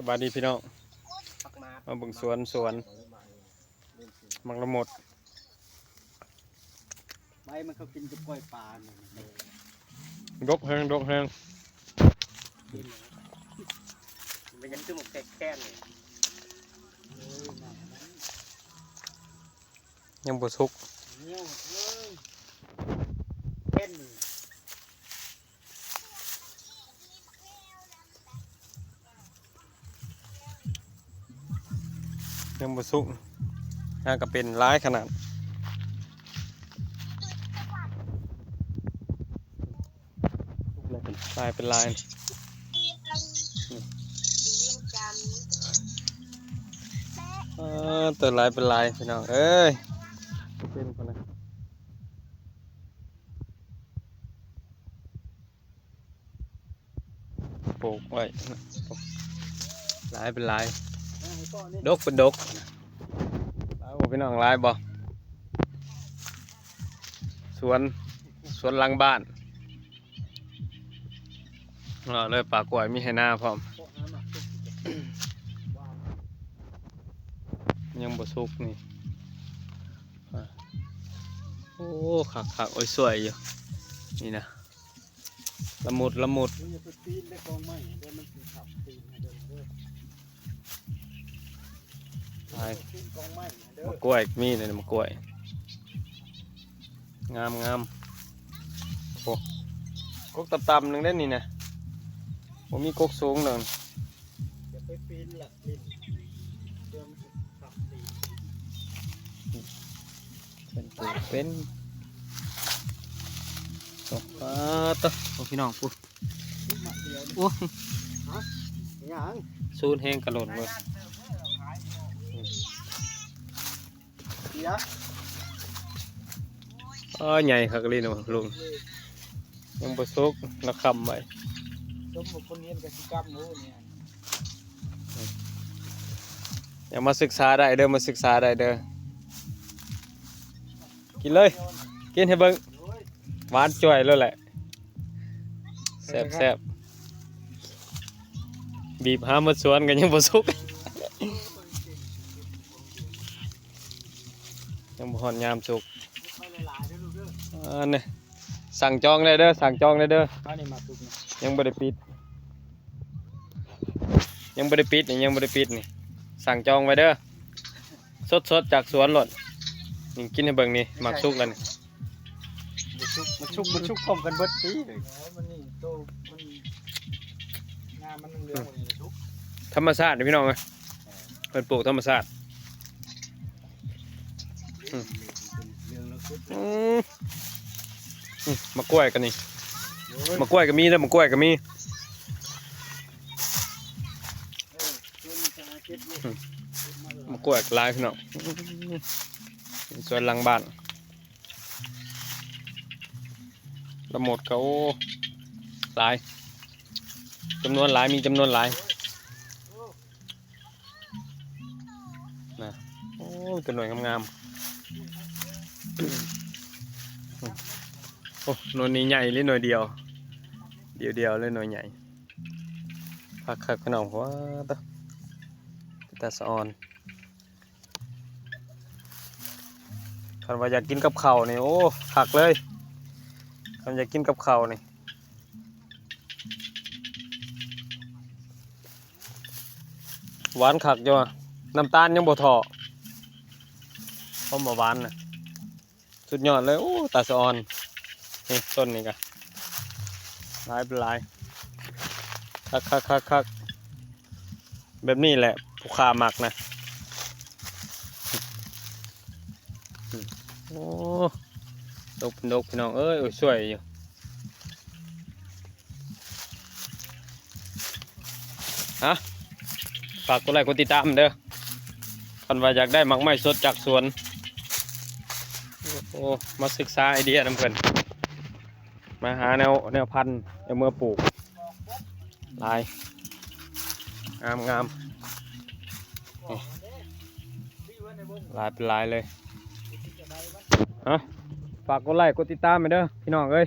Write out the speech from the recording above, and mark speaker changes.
Speaker 1: บายดีพี่น้อง
Speaker 2: ปักมา
Speaker 1: มาเบิ่งสวนมังละหมด
Speaker 2: ใบมันเขากินกับกล้วยปลาเนี่ย
Speaker 1: ดกแห้ง
Speaker 2: มันยังคือหมกแค่เลย
Speaker 1: ยังบ่สุก
Speaker 2: เงี้ยวเล่น
Speaker 1: ยังบ่สุกน่าก็เป็นร้ายขนาดเป็นลายตัวลายเป็นลายพี่น้องเอ้ยเป็นคนนะปลูกไว้ลายเป็นลายดกเป็นดกลายบ่พี่น้องลายบ่สวนหลังบ้านเลยปลากล้วยมีให้หน้าพร้อมยังบ่สุกนี่โอ้ขักโอ้ยสวยอยู่นี่นะละมุดใช่มะกล้วยมีเลยมะกล้วยงามโอ้กกต่ำๆหนึ่งได้นี่นะผมมีกกสูงหนึ่ง
Speaker 2: จะไปปีนหลักดินเดิมขับตี
Speaker 1: เป็นตกปลาตะพี่น้องปุ๊บโอ้
Speaker 2: อย่าง
Speaker 1: ซูนแห้งกระโดดเลยใหญ่คักเลยนะลุงยังประสบนักคำไว้
Speaker 2: สมบุกคนเรียนกับสิกรรมนู้เนี่ย
Speaker 1: อย่ามาศึกษาได้เด้อกินเลยกินให้เบิ่งหวานจ่อยแล้วแหละแซ่บบีบหามาสวนกันยังบ่สุกยังบ่ฮอดยามสุกนี่สั่งจองได้เด้อยังบ่ได้ปิดนี่สั่งจองไว้เด้อสดจากสวนหล่นนี่กินให้เบิ่งนี่หมักสุกแล้วนี่
Speaker 2: มันชุกพร้อมกันเบิดปีเลยมันนี่โตมันงานมันเรื่องมันนี่ชุก
Speaker 1: ธรรมชาติพี่น้องเอ้ยเพิ่นปลูกธรรมชาติมะกล้วยกันนี่มะกล้วยก็มีนะมะกล้วยก็มีมะกล้วยลายพี่น้องสวนหลังบ้านละหมดเขาหลายจำนวนหลายมีจำนวนหลายนะโอ้ตัวหน่วยงามโอ้หน่วยนี้ใหญ่เลยหน่วยเดียวเลยหน่วยใหญ่คักขนมว่าตาสะออนคันว่าอยากกินกับข้าวนี่โอ้คักเลยคันอยากกินกับข้าวนี่หวานคักจ้ะน้ำตาลยังบ่ทอเพราะมาหวานนะสุดยอดเลยโอ้ตาสะออนนี่ต้นนี่กันลายเป็นลายคักแบบนี้แหละผู้ค้ามักนะโอ้ดกพี่น้องเอ้ยสวยอยู่ฮะฝากกดไลค์กดติดตามเด้อคันว่าอยากได้หมักไม้สดจากสวนโอ้มาศึกษาไอเดียนำเพิ่นมาหาแนวพันธุ์เอาเมื่อปลูกลายงามลายเป็นลายเลยฮะฝากกดไลค์กดติดตามไปเด้อพี่น้องเอ้ย